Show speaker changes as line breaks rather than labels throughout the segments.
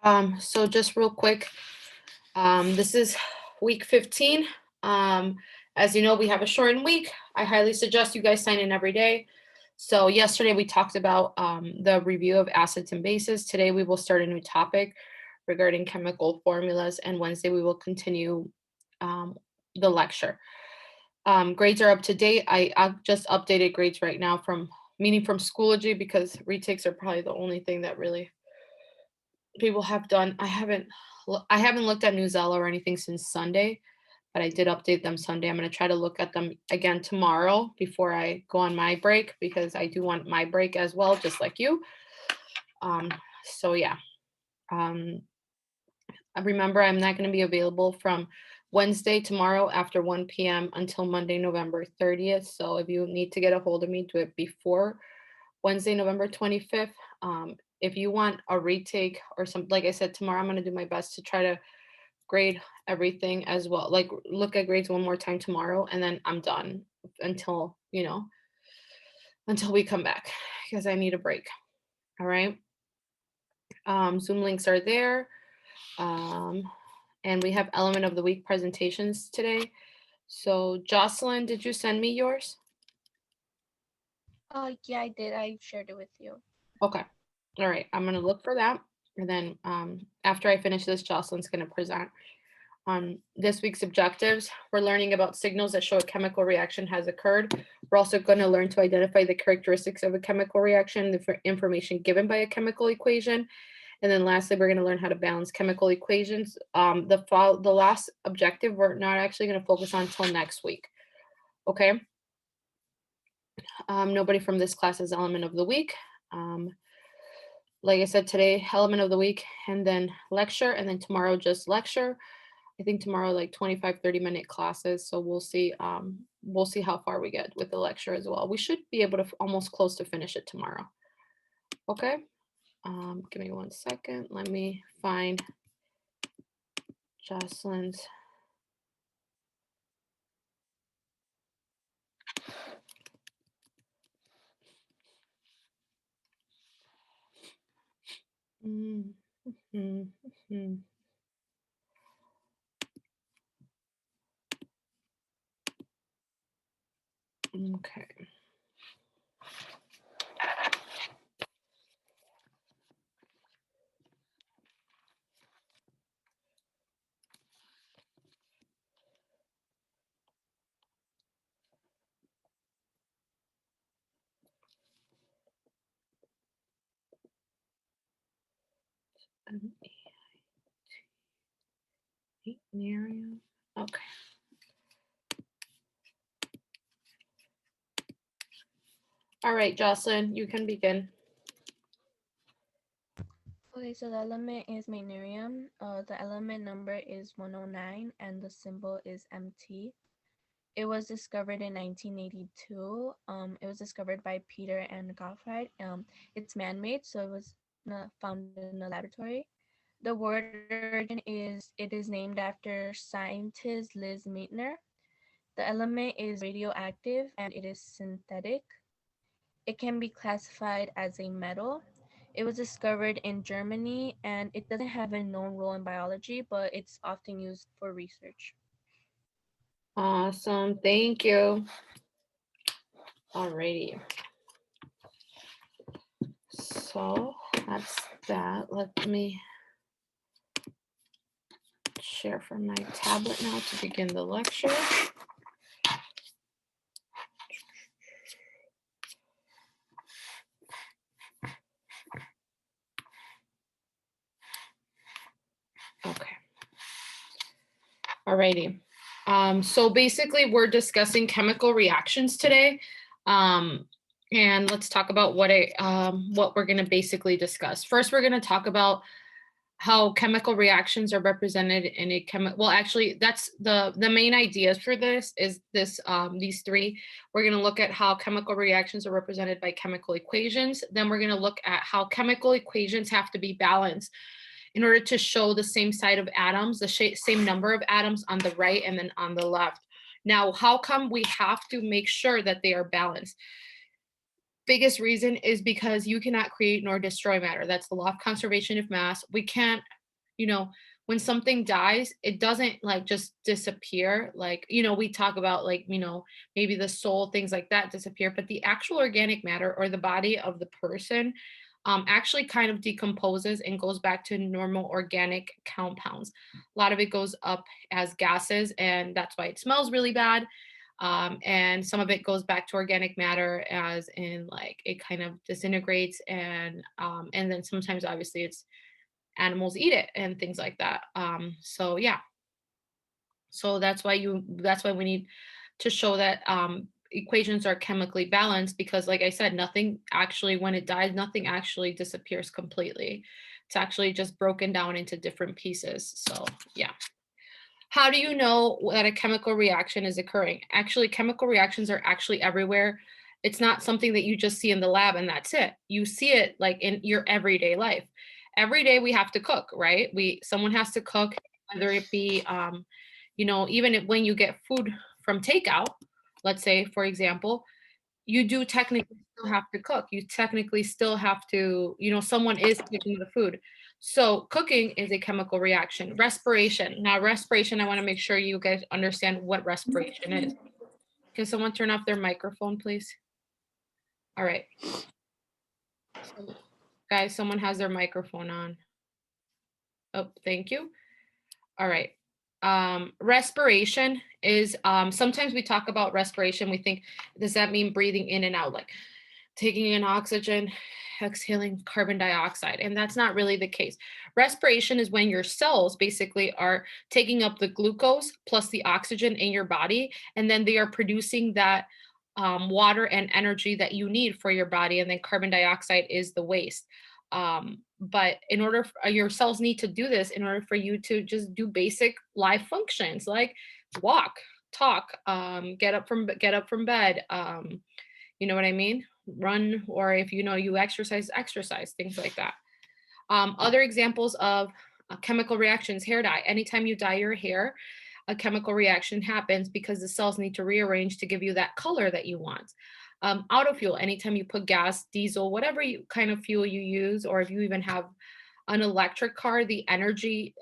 So just real quick, this is week 15. As you know, we have a shortened week. I highly suggest you guys sign in every day. So yesterday we talked about the review of acids and bases. Today we will start a new topic regarding chemical formulas, and Wednesday we will continue um, the lecture. Grades are up to date. I've just updated grades right now from meaning from Schoology because retakes are probably the only thing that really people have done. I haven't looked at Newsella or anything since Sunday, but I did update them Sunday. I'm going to try to look at them again tomorrow before I go on my break because I do want my break as well, just like you. Um, so yeah. Um, remember, I'm not going to be available from Wednesday tomorrow after 1 p.m. until Monday, November 30th. So if you need to get a hold of me, do it before Wednesday, November 25th. If you want a retake or something, like I said, tomorrow I'm going to do my best to try to grade everything as well. Like look at grades one more time tomorrow, and then I'm done until, until we come back because I need a break. All right. Zoom links are there. Um, and we have element of the week presentations today. So Jocelyn, did you send me yours?
Yeah, I did. I shared it with you.
Okay. All right. I'm going to look for that. And then after I finish this, Jocelyn's going to present on this week's objectives. We're learning about signals that show a chemical reaction has occurred. We're also going to learn to identify the characteristics of a chemical reaction, the information given by a chemical equation. And then lastly, we're going to learn how to balance chemical equations. The last objective, we're not actually going to focus on until next week. Okay. Nobody from this class is element of the week. Like I said, today, element of the week, and then lecture, and then tomorrow, just lecture. I think tomorrow, like 25, 30-minute classes. So we'll see how far we get with the lecture as well. We should be able to almost close to finish it tomorrow. Okay. Give me 1 second. Let me find Jocelyn's. Mm-hmm. Okay. Okay. All right, Jocelyn, you can begin.
Okay, so the element is magnesium. The element number is 109 and the symbol is MT. It was discovered in 1982. It was discovered by Peter and Gottfried. It's man-made, so it was not found in a laboratory. The word origin is it is named after scientist Liz Meitner. The element is radioactive and it is synthetic. It can be classified as a metal. It was discovered in Germany and it doesn't have a known role in biology, but it's often used for research.
Awesome. Thank you. Alrighty. So that's that. Let me share from my tablet now to begin the lecture. Okay. Alrighty. So basically, we're discussing chemical reactions today. And let's talk about what we're going to basically discuss. First, we're going to talk about how chemical reactions are represented in a chemical. Well, actually, that's the main ideas for this is this these three. We're going to look at how chemical reactions are represented by chemical equations. Then we're going to look at how chemical equations have to be balanced in order to show the same side of atoms, the same number of atoms on the right and then on the left. Now, how come we have to make sure that they are balanced? biggest reason is because you cannot create nor destroy matter. That's the law of conservation of mass. We can't, you know, when something dies, it doesn't like just disappear. Like, we talk about like, maybe the soul, things like that disappear, but the actual organic matter or the body of the person actually kind of decomposes and goes back to normal organic compounds. A lot of it goes up as gases, and that's why it smells really bad. And some of it goes back to organic matter, as in like it kind of disintegrates, and then sometimes obviously it's animals eat it and things like that. So yeah, so that's why we need to show that equations are chemically balanced, because like I said, nothing actually, when it dies, nothing actually disappears completely. It's actually just broken down into different pieces. So yeah. How do you know that a chemical reaction is occurring? Actually, chemical reactions are actually everywhere. It's not something that you just see in the lab and that's it. You see it like in your everyday life. Every day we have to cook, right? Someone has to cook, whether it be even when you get food from takeout, let's say for example, you do technically still have to cook. You technically still have to, someone is cooking the food. So cooking is a chemical reaction. Respiration. Now, respiration, I want to make sure you guys understand what respiration is. Can someone turn off their microphone, please? All right. So, guys, someone has their microphone on. Oh, thank you. All right. Respiration is sometimes we talk about respiration. We think, does that mean breathing in and out, like taking in oxygen, exhaling carbon dioxide? And that's not really the case. Respiration is when your cells basically are taking up the glucose plus the oxygen in your body, and then they are producing that water and energy that you need for your body, and then carbon dioxide is the waste. But in order for, your cells need to do this in order for you to just do basic life functions like walk, talk, get up from bed, you know what I mean, run, or if you exercise, things like that. Other examples of chemical reactions: hair dye. Anytime you dye your hair, a chemical reaction happens because the cells need to rearrange to give you that color that you want. Auto fuel. Anytime you put gas, diesel, whatever kind of fuel you use, or if you even have an electric car, the energy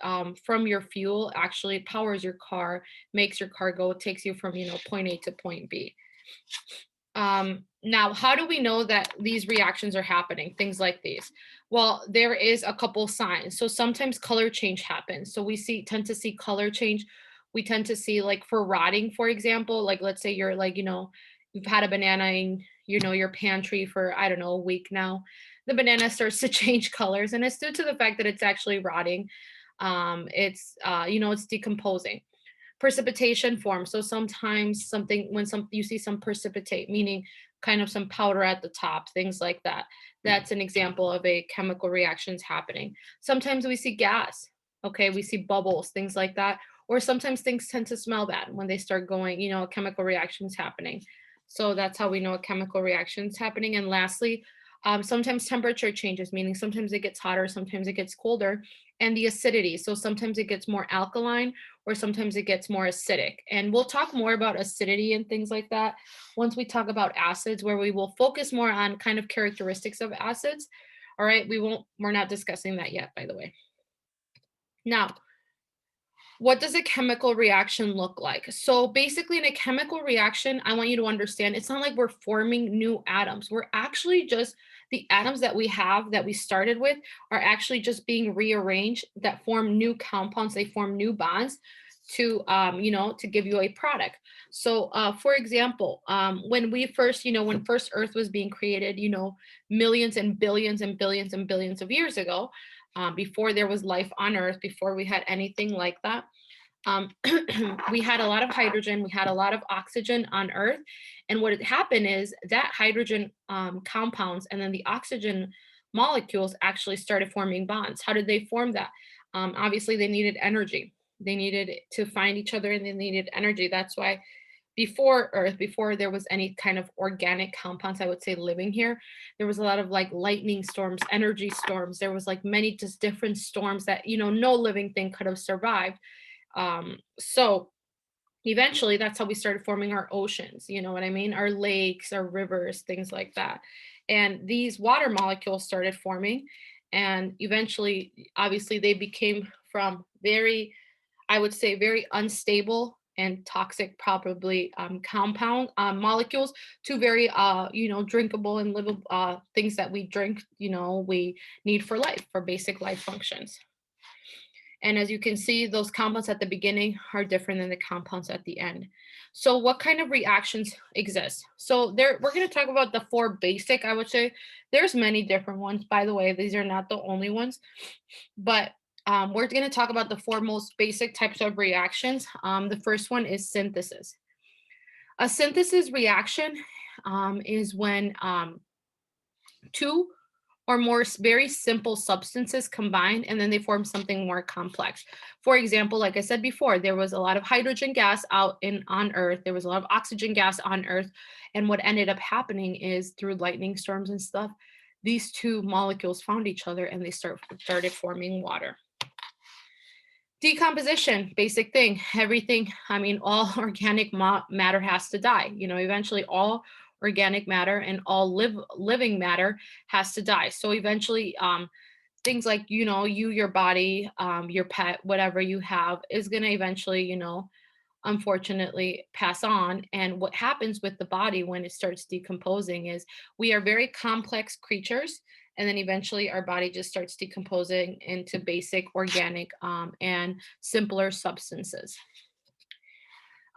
from your fuel actually powers your car, makes your car go, takes you from point A to point B. Now, how do we know that these reactions are happening? Things like these. Well, there is a couple signs. So sometimes color change happens. So we tend to see color change. We tend to see, like, for rotting, for example, like let's say you're like, you've had a banana in, your pantry for, I don't know, a week now. The banana starts to change colors, and it's due to the fact that it's actually rotting. It's decomposing. Precipitation forms. So sometimes you see some precipitate, meaning kind of some powder at the top, things like that. That's an example of a chemical reactions happening. Sometimes we see gas. Okay, we see bubbles, things like that. Or sometimes things tend to smell bad when they start going, chemical reactions happening. So that's how we know a chemical reaction is happening. And lastly, sometimes temperature changes, meaning sometimes it gets hotter, sometimes it gets colder, and the acidity. So sometimes it gets more alkaline, or sometimes it gets more acidic. And we'll talk more about acidity and things like that once we talk about acids, where we will focus more on kind of characteristics of acids. All right, we're not discussing that yet, by the way. Now, what does a chemical reaction look like? So basically, in a chemical reaction, I want you to understand, it's not like we're forming new atoms. We're actually just, the atoms that we have, that we started with, are actually just being rearranged, that form new compounds. They form new bonds to give you a product. So for example, when first Earth was being created, millions and billions and billions and billions of years ago, before there was life on Earth, before we had anything like that, we had a lot of hydrogen, we had a lot of oxygen on Earth. And what had happened is that hydrogen compounds and then the oxygen molecules actually started forming bonds. How did they form that? Obviously, they needed energy. They needed to find each other, and they needed energy. That's why before Earth, before there was any kind of organic compounds, I would say, living here, there was a lot of like lightning storms, energy storms. There was like many just different storms that, no living thing could have survived. So eventually that's how we started forming our oceans, you know what I mean? Our lakes, our rivers, things like that. And these water molecules started forming, and eventually, obviously, they became from very, I would say, very unstable and toxic, probably compound molecules, to very, drinkable and livable things that we drink. We need for life, for basic life functions. And as you can see, those compounds at the beginning are different than the compounds at the end. So what kind of reactions exist? So there, we're going to talk about the four basic, I would say. There's many different ones, by the way. These are not the only ones, but we're going to talk about the four most basic types of reactions. The first one is synthesis. A synthesis reaction is when two or more very simple substances combine, and then they form something more complex. For example, like I said before, there was a lot of hydrogen gas out on Earth. There was a lot of oxygen gas on Earth. And what ended up happening is, through lightning storms and stuff, these two molecules found each other and they started forming water. Decomposition, basic thing. Everything, I mean, all organic matter has to die. Eventually all organic matter and all living matter has to die. So eventually, things like, your body, your pet, whatever you have, is going to eventually, unfortunately pass on. And what happens with the body when it starts decomposing is, we are very complex creatures, and then eventually our body just starts decomposing into basic organic and simpler substances.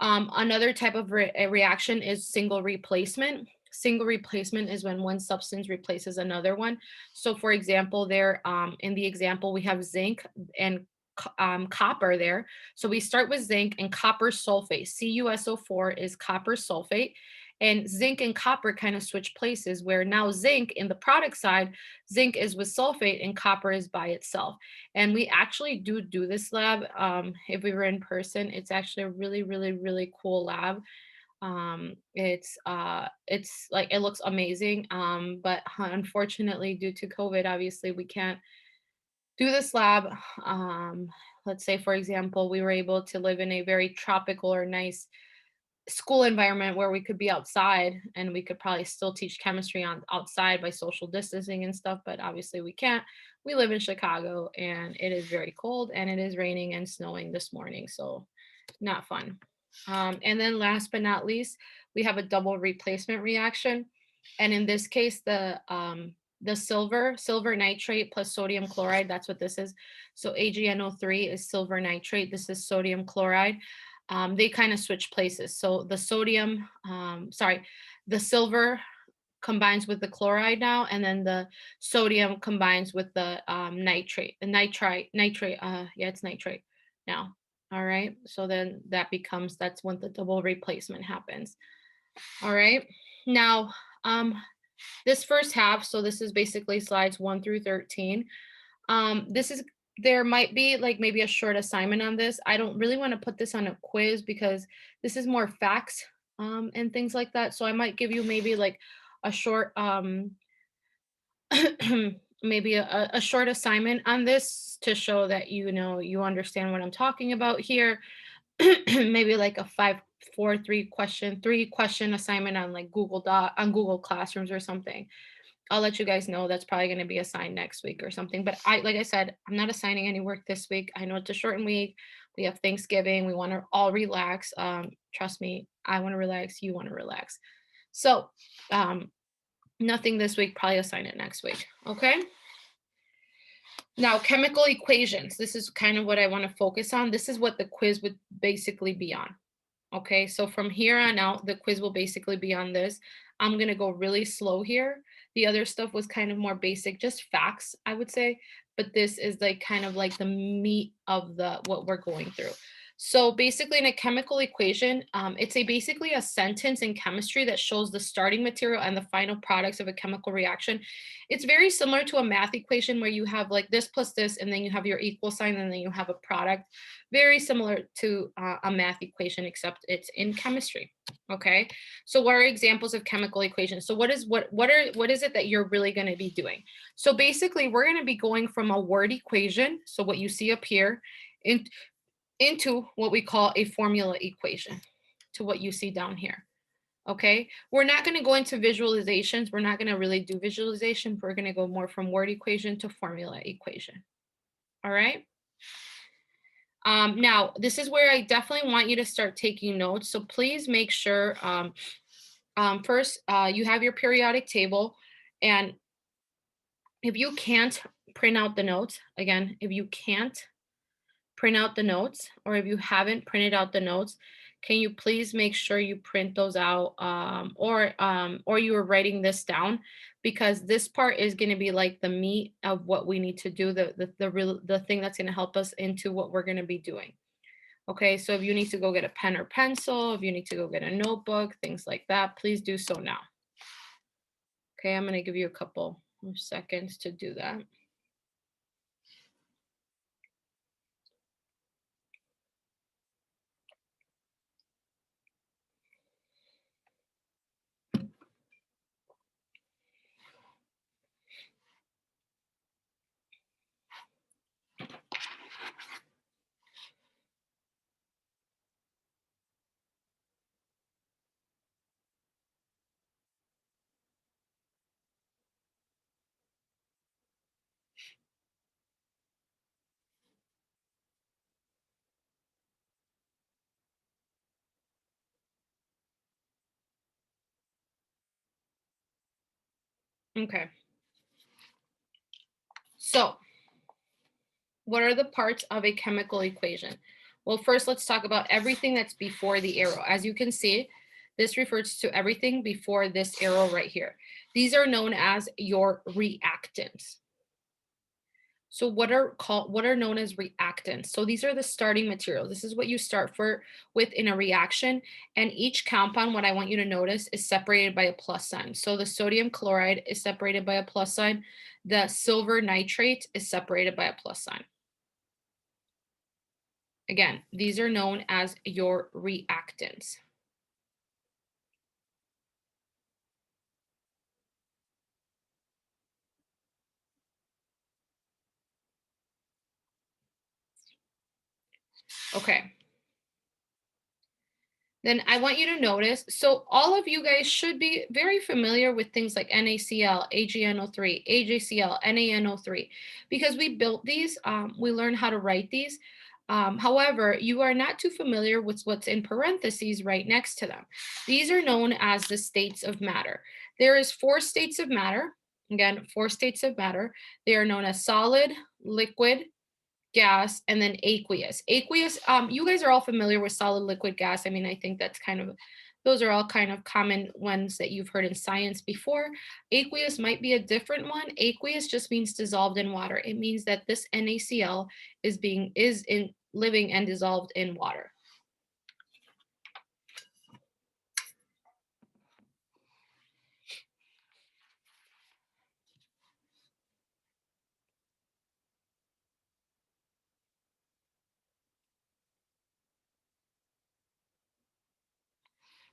Another type of reaction is single replacement. Single replacement is when one substance replaces another one. So for example, there, in the example, we have zinc and copper there. So we start with zinc and copper sulfate. CuSO4 is copper sulfate. And zinc and copper kind of switch places, where now zinc, in the product side, zinc is with sulfate and copper is by itself. And we actually do this lab. If we were in person, it's actually a really, really, really cool lab. It's like, it looks amazing. But unfortunately, due to COVID, obviously we can't do this lab. Let's say, for example, we were able to live in a very tropical or nice school environment where we could be outside, and we could probably still teach chemistry on outside by social distancing and stuff, but obviously we can't. We live in Chicago, and it is very cold, and it is raining and snowing this morning, so not fun. And then last but not least, we have a double replacement reaction. And in this case, the silver nitrate plus sodium chloride, that's what this is. So AgNO3 is silver nitrate. This is sodium chloride. They kind of switch places. So the silver combines with the chloride now, and then the sodium combines with the nitrate, it's nitrate now. All right. So then that's when the double replacement happens. All right. Now, this first half, so this is basically slides 1 through 13. There might be like maybe a short assignment on this. I don't really want to put this on a quiz because this is more facts and things like that. So I might give you maybe like a short maybe a short assignment on this to show that you understand what I'm talking about here. Maybe like a 3 question assignment on like Google Classrooms or something. I'll let you guys know. That's probably going to be assigned next week or something. But like I said, I'm not assigning any work this week. I know it's a shortened week. We have Thanksgiving. We want to all relax. Trust me, I want to relax. You want to relax. So nothing this week. Probably assign it next week. Okay. Now, chemical equations. This is kind of what I want to focus on. This is what the quiz would basically be on. Okay, so from here on out, the quiz will basically be on this. I'm going to go really slow here. The other stuff was kind of more basic, just facts, I would say. But this is like kind of like the meat of what we're going through. So basically, in a chemical equation, it's basically a sentence in chemistry that shows the starting material and the final products of a chemical reaction. It's very similar to a math equation where you have like this plus this, and then you have your equal sign, and then you have a product. Very similar to a math equation, except it's in chemistry. Okay, so what are examples of chemical equations? So what is it that you're really going to be doing? So basically, we're going to be going from a word equation, so what you see up here, into what we call a formula equation, to what you see down here. Okay, we're not going to go into visualizations. We're not going to really do visualization. We're going to go more from word equation to formula equation. All right. Now, this is where I definitely want you to start taking notes. So please make sure first you have your periodic table. And if you can't print out the notes, again, if you can't print out the notes, or if you haven't printed out the notes, can you please make sure you print those out, or you are writing this down, because this part is going to be like the meat of what we need to do, the thing that's going to help us into what we're going to be doing. Okay, so if you need to go get a pen or pencil, if you need to go get a notebook, things like that, please do so now. Okay, I'm going to give you a couple of seconds to do that. Okay. So, what are the parts of a chemical equation? Well, first let's talk about everything that's before the arrow. As you can see, this refers to everything before this arrow right here. These are known as your reactants. So what are known as reactants? So these are the starting materials. This is what you start with in a reaction, and each compound, what I want you to notice, is separated by a plus sign. So the sodium chloride is separated by a plus sign. The silver nitrate is separated by a plus sign. Again, these are known as your reactants. Okay. Then I want you to notice, so all of you guys should be very familiar with things like NaCl, AgNO3, AJCl, NaNO3, because we built these, we learned how to write these. However, you are not too familiar with what's in parentheses right next to them. These are known as the states of matter. There is 4 states of matter. Again, 4 states of matter. They are known as solid, liquid, gas, and then aqueous. Aqueous, you guys are all familiar with solid, liquid, gas. I mean, I think that's kind of, those are all kind of common ones that you've heard in science before. Aqueous might be a different one. Aqueous just means dissolved in water. It means that this NaCl is in living and dissolved in water.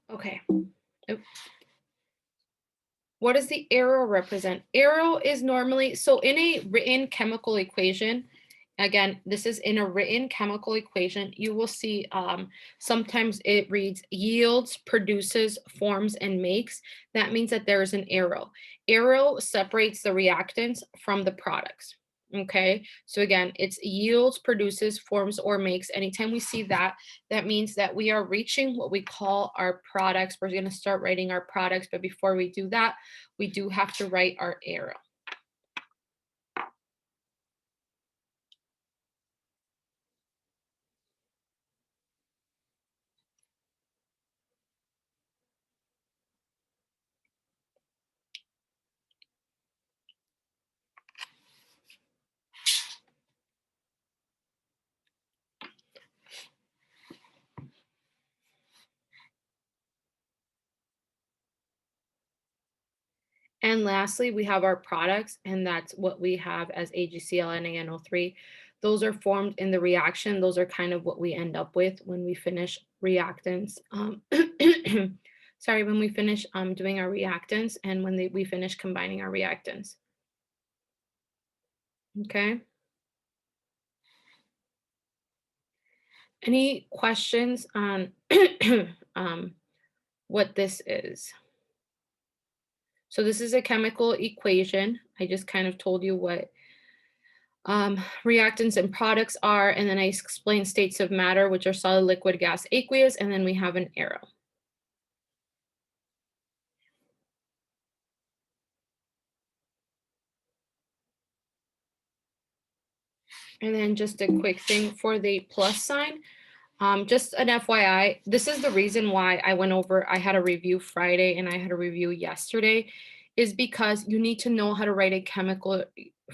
Okay. Oop. What does the arrow represent? Arrow is normally, so in a written chemical equation, again, this is in a written chemical equation, you will see sometimes it reads yields, produces, forms, and makes. That means that there is an arrow. Arrow separates the reactants from the products. Okay, so again, it's yields, produces, forms, or makes. Anytime we see that, that means that we are reaching what we call our products. We're going to start writing our products, but before we do that, we do have to write our arrow. And lastly, we have our products, and that's what we have as AgCl, NaNO3. Those are formed in the reaction. Those are kind of what we end up with when we finish reactants. Sorry, when we finish doing our reactants, and when we finish combining our reactants. Okay. Any questions on what this is. So this is a chemical equation. I just kind of told you what reactants and products are, and then I explain states of matter, which are solid, liquid, gas, aqueous, and then we have an arrow. And then just a quick thing for the plus sign. Just an FYI, this is the reason why I went over, I had a review Friday and I had a review yesterday, is because you need to know how to write a chemical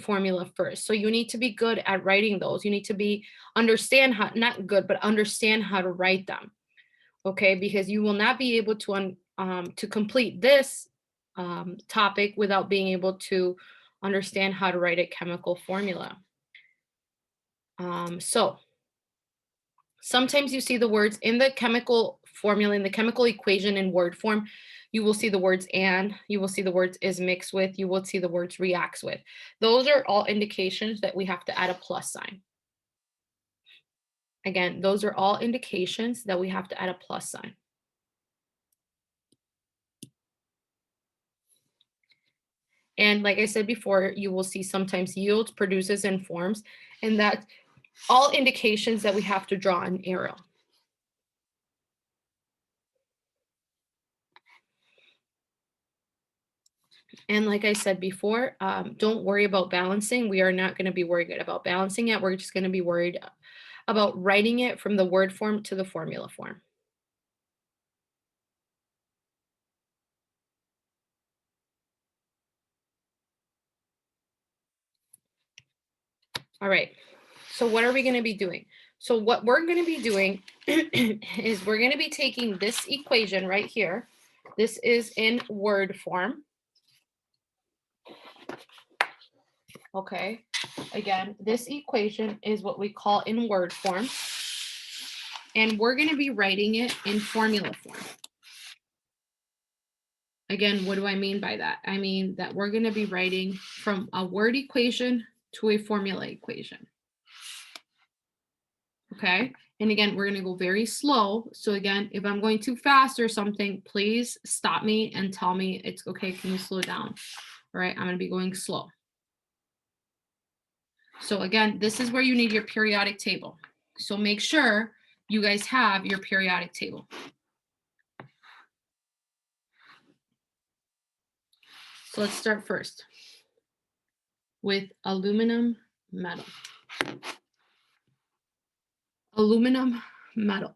formula first. So you need to be good at writing those. You need to be, understand how, not good, but understand how to write them. Okay, because you will not be able to complete this topic without being able to understand how to write a chemical formula. So sometimes you see the words in the chemical formula, in the chemical equation in word form, you will see the words and, you will see the words is mixed with, you will see the words reacts with. Those are all indications that we have to add a plus sign. Again, those are all indications that we have to add a plus sign. And like I said before, you will see sometimes yields, produces, and forms, and that's all indications that we have to draw an arrow. And like I said before, don't worry about balancing. We are not going to be worried about balancing it. We're just going to be worried about writing it from the word form to the formula form. All right, so what are we going to be doing? So what we're going to be doing is we're going to be taking this equation right here. This is in word form. Okay, again, this equation is what we call in word form. And we're going to be writing it in formula form. Again, what do I mean by that? I mean that we're going to be writing from a word equation to a formula equation. Okay, and again, we're going to go very slow. So again, if I'm going too fast or something, please stop me and tell me it's okay. Can you slow down? All right, I'm going to be going slow. So again, this is where you need your periodic table. So make sure you guys have your periodic table. So let's start first with aluminum metal. Aluminum metal.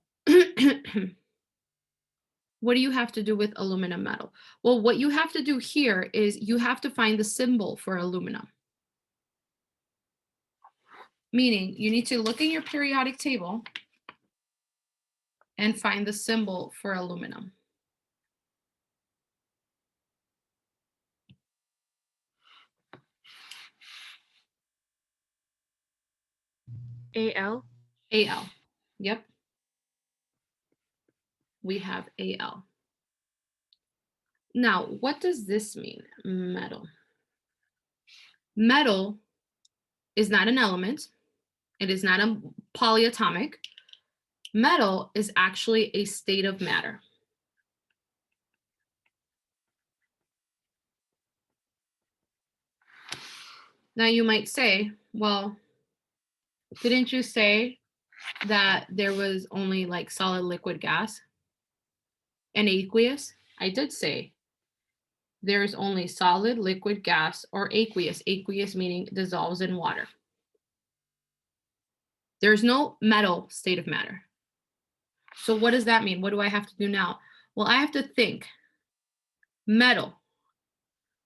What do you have to do with aluminum metal? Well, what you have to do here is you have to find the symbol for aluminum. Meaning you need to look in your periodic table and find the symbol for aluminum.
AL.
Al. Yep. We have Al. Now, what does this mean? Metal. Metal is not an element. It is not a polyatomic. Metal is actually a state of matter. Now you might say, well, didn't you say that there was only like solid, liquid, gas and aqueous? I did say there's only solid, liquid, gas, or aqueous. Aqueous meaning dissolves in water. There's no metal state of matter. So what does that mean? What do I have to do now? Well, I have to think. Metal.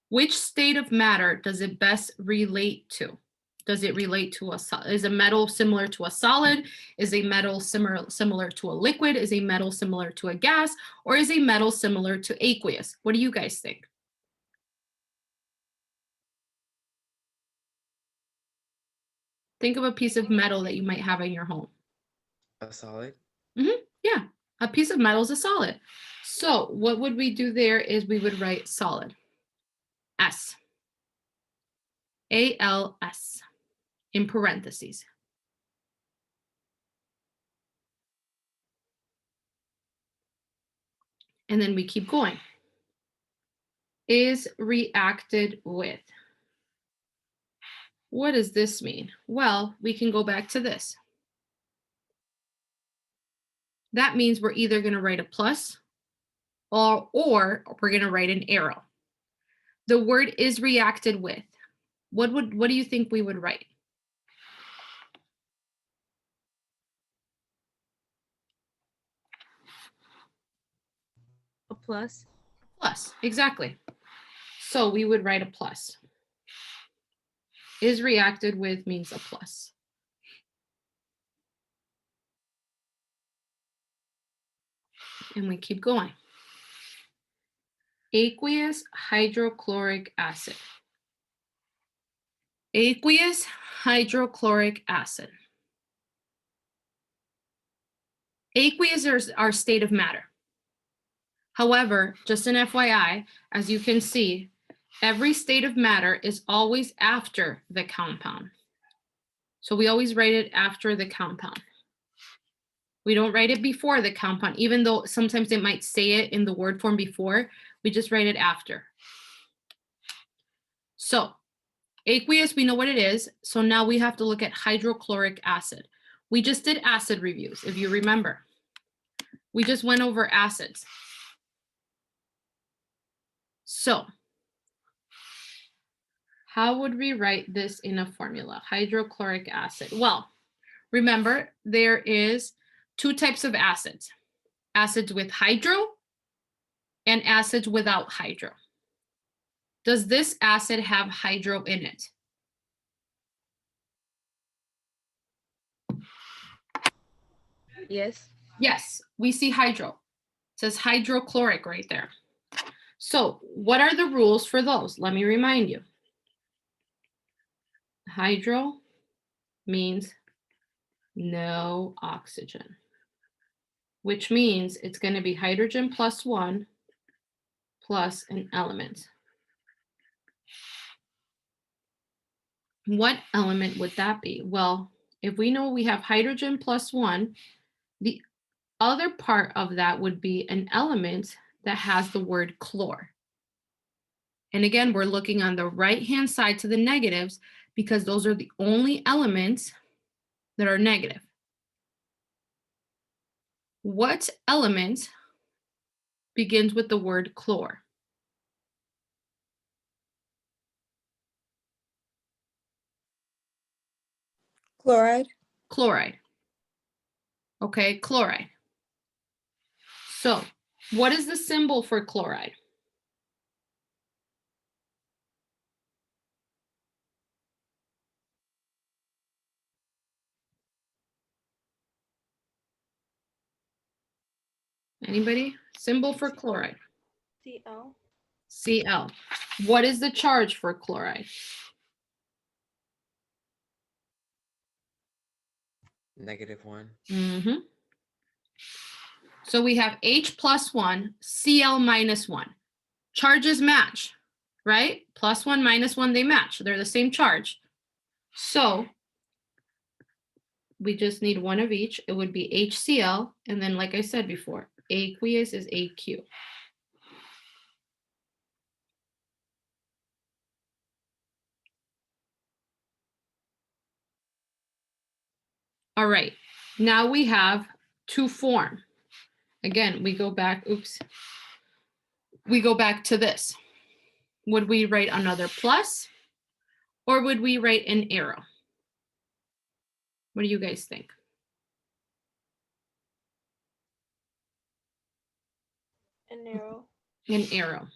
Which state of matter does it best relate to? Does it relate to is a metal similar to a solid? Is a metal similar to a liquid? Is a metal similar to a gas? Or is a metal similar to aqueous? What do you guys think? Think of a piece of metal that you might have in your home.
A solid?
Yeah, a piece of metal is a solid. So what would we do there is we would write solid. S. ALS in parentheses. and then we keep going. Is reacted with. What does this mean? Well, we can go back to this. That means we're either going to write a plus or we're going to write an arrow. The word is reacted with. What do you think we would write?
A plus.
Plus, exactly. So we would write a plus. Is reacted with means a plus. And we keep going. Aqueous hydrochloric acid. Aqueous hydrochloric acid. Aqueous is our state of matter. However, just an FYI, as you can see, every state of matter is always after the compound. So we always write it after the compound. We don't write it before the compound, even though sometimes it might say it in the word form before, we just write it after. So aqueous, we know what it is. So now we have to look at hydrochloric acid. We just did acid reviews, if you remember. We just went over acids. So how would we write this in a formula? Hydrochloric acid. Well, remember, there is two types of acids. Acids with hydro and acids without hydro. Does this acid have hydro in it?
Yes.
Yes, we see hydro. It says hydrochloric right there. So what are the rules for those? Let me remind you. Hydro means no oxygen, which means it's going to be hydrogen plus 1 plus an element. What element would that be? Well, if we know we have hydrogen plus 1, the other part of that would be an element that has the word chlor. And again, we're looking on the right-hand side to the negatives because those are the only elements that are negative. What element begins with the word chlor?
Chloride.
Chloride. Okay, chloride. So what is the symbol for chloride? Anybody? Symbol for chloride.
Cl.
Cl. What is the charge for chloride?
-1.
Mm-hmm. So we have H plus 1, Cl minus 1. Charges match, right? Plus 1, minus 1, they match. They're the same charge. So we just need one of each. It would be HCl, and then like I said before, aqueous is AQ. All right, now we have to form. Again, we go back, we go back to this. Would we write another plus or would we write an arrow? What do you guys think?
An arrow.
An arrow.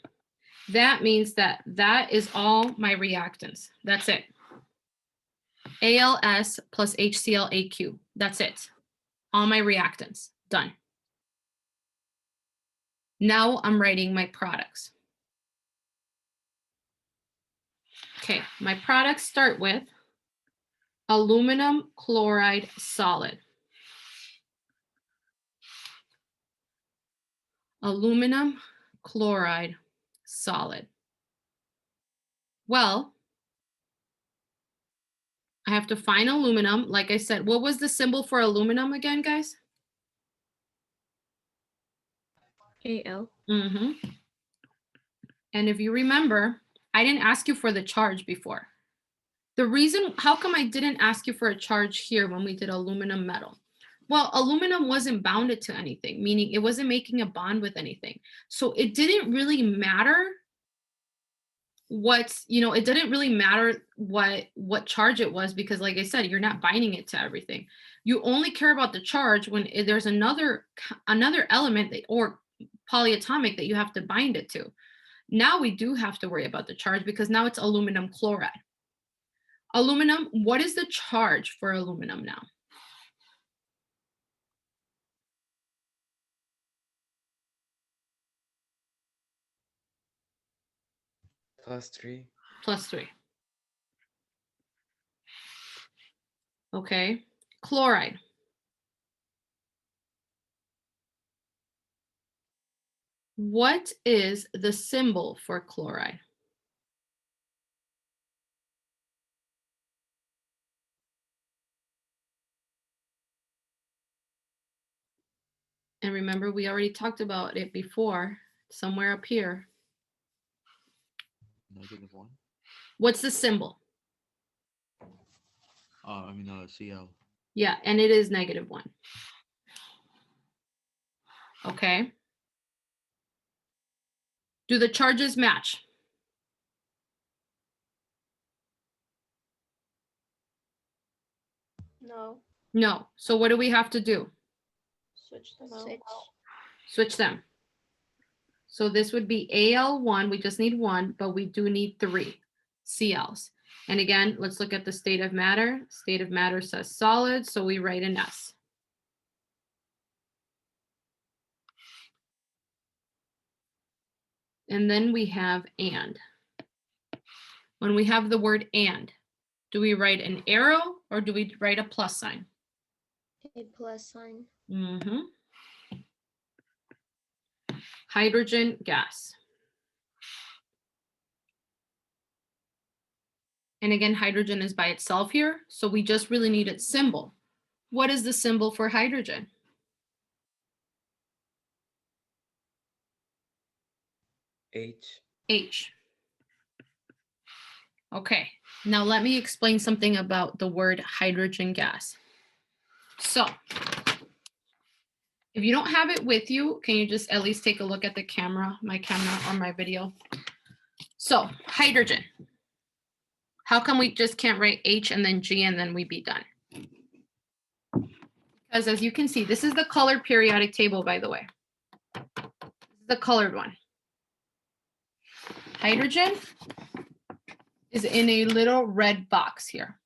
That means that that is all my reactants. That's it. ALS plus HCl-AQ. That's it. All my reactants. Done. Now I'm writing my products. Okay, my products start with aluminum chloride solid. Aluminum chloride solid. Well, I have to find aluminum. Like I said, what was the symbol for aluminum again, guys?
Al.
And if you remember, I didn't ask you for the charge before. The reason, how come I didn't ask you for a charge here when we did aluminum metal? Well, aluminum wasn't bounded to anything, meaning it wasn't making a bond with anything. So it didn't really matter it didn't really matter what charge it was, because like I said, you're not binding it to everything. You only care about the charge when there's another element or polyatomic that you have to bind it to. Now we do have to worry about the charge because now it's aluminum chloride. Aluminum, what is the charge for aluminum now?
+3.
+3. Okay. Chloride. What is the symbol for chloride? And remember, we already talked about it before, somewhere up here.
-1.
What's the symbol?
Cl.
Yeah, and it is -1. Okay. Do the charges match?
No.
No. So what do we have to do?
Switch them out.
Switch them. So this would be Al1, we just need 1, but we do need 3 Cls. And again, let's look at the state of matter. State of matter says solid, so we write an S. And then we have and. When we have the word and, do we write an arrow or do we write a plus sign?
A plus sign.
Hydrogen gas. And again, hydrogen is by itself here, so we just really need its symbol. What is the symbol for hydrogen?
H.
H. Okay, now let me explain something about the word hydrogen gas. So, if you don't have it with you, can you just at least take a look at the camera, my camera or my video? So, hydrogen. How come we just can't write H and then G and then we be done? Because as you can see, this is the colored periodic table, by the way. This is the colored one. Hydrogen is in a little red box here,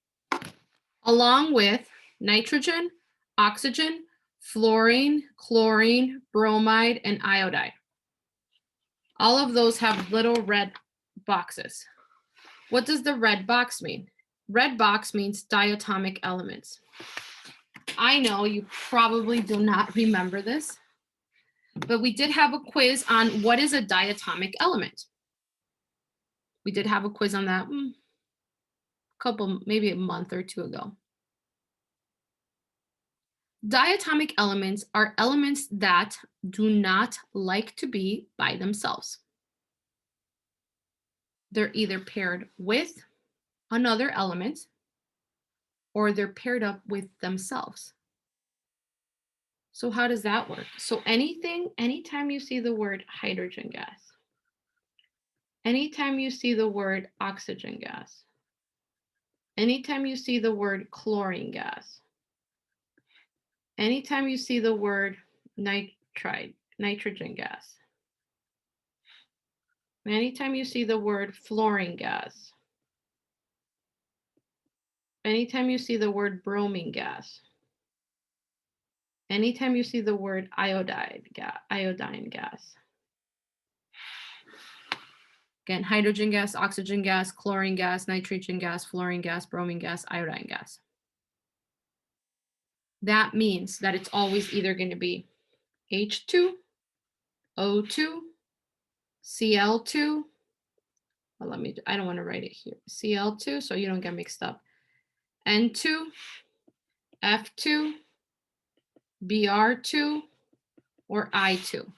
along with nitrogen, oxygen, fluorine, chlorine, bromide, and iodide. All of those have little red boxes. What does the red box mean? Red box means diatomic elements. I know you probably do not remember this, but we did have a quiz on what is a diatomic element. We did have a quiz on that maybe a month or two ago. Diatomic elements are elements that do not like to be by themselves. They're either paired with another element or they're paired up with themselves. So how does that work? So anytime you see the word hydrogen gas, anytime you see the word oxygen gas, anytime you see the word chlorine gas, anytime you see the word nitrogen gas, anytime you see the word fluorine gas, anytime you see the word bromine gas, anytime you see the word iodine gas. Again, hydrogen gas, oxygen gas, chlorine gas, nitrogen gas, fluorine gas, bromine gas, iodine gas. That means that it's always either going to be H2, O2, Cl2. Well, I don't want to write it here. Cl2, so you don't get mixed up. N2, F2, Br2, or I2.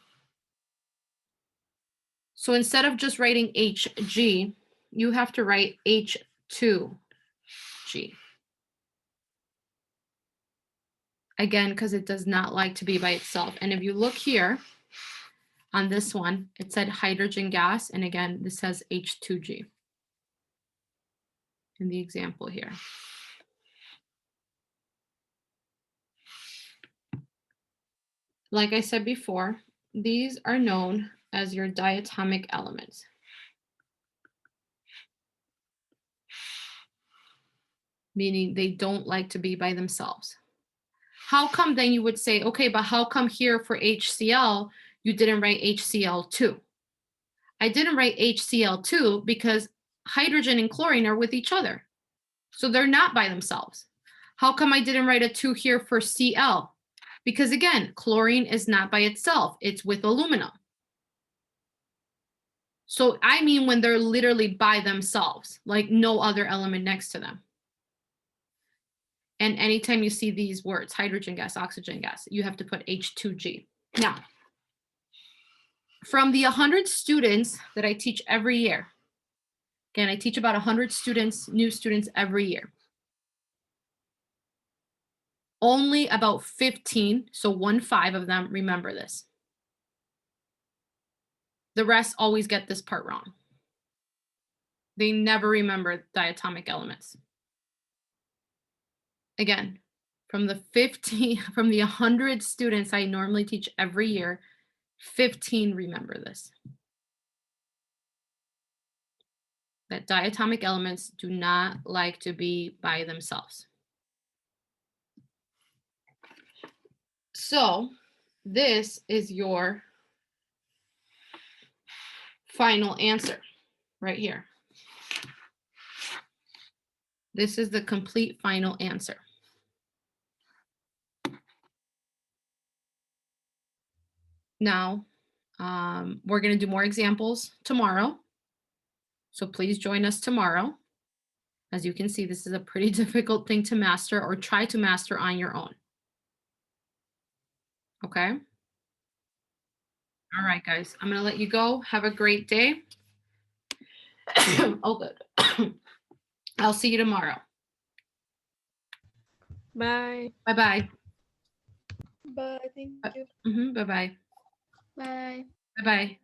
So instead of just writing Hg, you have to write H2G. Again, because it does not like to be by itself. And if you look here on this one, it said hydrogen gas. And again, this says H2G in the example here. Like I said before, these are known as your diatomic elements. Meaning they don't like to be by themselves. How come then you would say, okay, but how come here for HCl, you didn't write HCl2? I didn't write HCl2 because hydrogen and chlorine are with each other. So they're not by themselves. How come I didn't write a 2 here for Cl? Because again, chlorine is not by itself, it's with aluminum. So I mean when they're literally by themselves, like no other element next to them. And anytime you see these words, hydrogen gas, oxygen gas, you have to put H2G. Now, from the 100 students that I teach every year, again, I teach about 100 students, new students every year. Only about 15, so 1/5 of them remember this. The rest always get this part wrong. They never remember diatomic elements. Again, from the 100 students I normally teach every year, 15 remember this. That diatomic elements do not like to be by themselves. So this is your final answer right here. This is the complete final answer. Now, we're going to do more examples tomorrow. So please join us tomorrow. As you can see, this is a pretty difficult thing to master or try to master on your own. Okay? All right, guys, I'm going to let you go. Have a great day. Oh, good. I'll see you tomorrow.
Bye.
Bye-bye.
Bye. Thank you.
Bye-bye.
Bye.
Bye-bye.